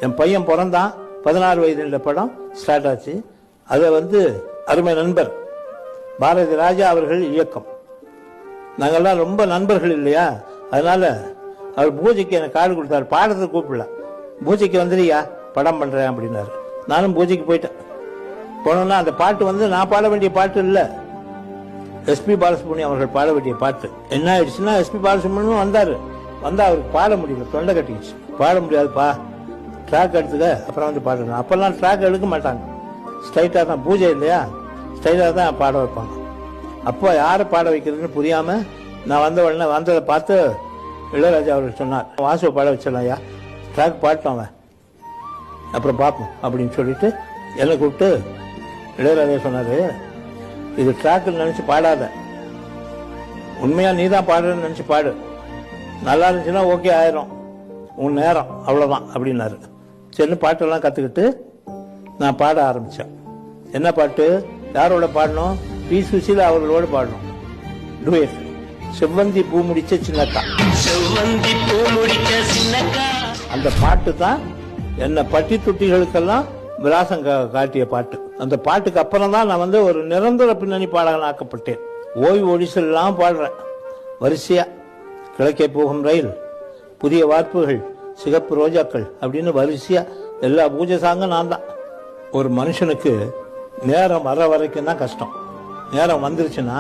என் பையன் பிறந்தான், 16 வயதில் படம் ஸ்டார்ட் ஆச்சு. அதை அருமை நண்பர் பாரதி ராஜா அவர்கள் இயக்கம். நாங்கள்லாம் ரொம்ப நண்பர்கள் இல்லையா, அதனால அவர் பூஜைக்கு எனக்கு கார்டு கொடுத்தாரு. பாடத்துக்கு கூப்பிடல, பூஜைக்கு வந்துடுயா படம் பண்றேன் அப்படின்னாரு. நானும் பூஜைக்கு போயிட்டேன். போனோம்னா அந்த பாட்டு நான் பாட வேண்டிய பாட்டு இல்லை, எஸ்பி பாலசுப்ரமணியம் அவர்கள் பாட வேண்டிய பாட்டு. என்ன ஆயிடுச்சுன்னா, எஸ்பி பாலசுப்ரமணியம் வந்தா அவருக்கு பாட முடியல, தொண்டை கட்டிடுச்சு. பாட முடியாதுப்பா, ட்ராக் எடுத்துக்க, அப்புறம் பாடணும். அப்பெல்லாம் ட்ராக் எடுக்க மாட்டாங்க, ஸ்ட்ரைட்டாக தான், பூஜை இல்லையா, ஸ்ட்ரைட்டாக தான் பாட வைப்பாங்க. அப்போ யாரை பாட வைக்கிறதுன்னு புரியாம நான் வந்ததை பார்த்து இளையராஜா அவர்கள் சொன்னார், வாசுவை பாட வச்சிடலாம் ஐயா, ட்ராக் பாட்டோம் அப்புறம் பார்ப்போம் அப்படின்னு சொல்லிட்டு என்னை கூப்பிட்டு இளையராஜா சொன்னாரு, இது ட்ராக்குன்னு நினைச்சு பாடாத, உண்மையா நீ தான் பாடுறன்னு நினைச்சு பாடு, நல்லா இருந்துச்சுன்னா ஓகே ஆயிரும், உன் நேரம் அவ்வளவுதான் அப்படின்னாரு. சரி, பாட்டெல்லாம் கத்துக்கிட்டு நான் பாட ஆரம்பிச்சேன். என்ன பாட்டு, யாரோட பாடணும், பி சுசீலா அவர்களோடு பாடணும். டூயட், செவ்வந்தி பூ முடிச்ச சின்னக்கா. செவ்வந்தி பூ முடிச்ச சின்னக்கா அந்த பாட்டு தான் என்ன பட்டி துட்டிகளுக்கெல்லாம் விலாசம் காட்டிய பாட்டு. அந்த பாட்டுக்கு அப்புறம் தான் நான் ஒரு நிரந்தர பின்னணி பாடகன் ஆக்கப்பட்டேன். ஓய்வு ஒடிசெல்லாம் பாடுறேன் வரிசையா. கிழக்கே போகும் ரயில், புதிய வார்ப்புகள், சிகப்பு ரோஜாக்கள் அப்படின்னு வரிசையா எல்லா பூஜை சாங்கும் நான் தான். ஒரு மனுஷனுக்கு நேரம் வர வரைக்கும் தான் கஷ்டம். நேரம் வந்துருச்சுன்னா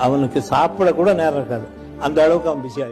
அவனுக்கு சாப்பிட கூட நேரம் இருக்காது, அந்த அளவுக்கு அவன் பிஸியாயிடும்.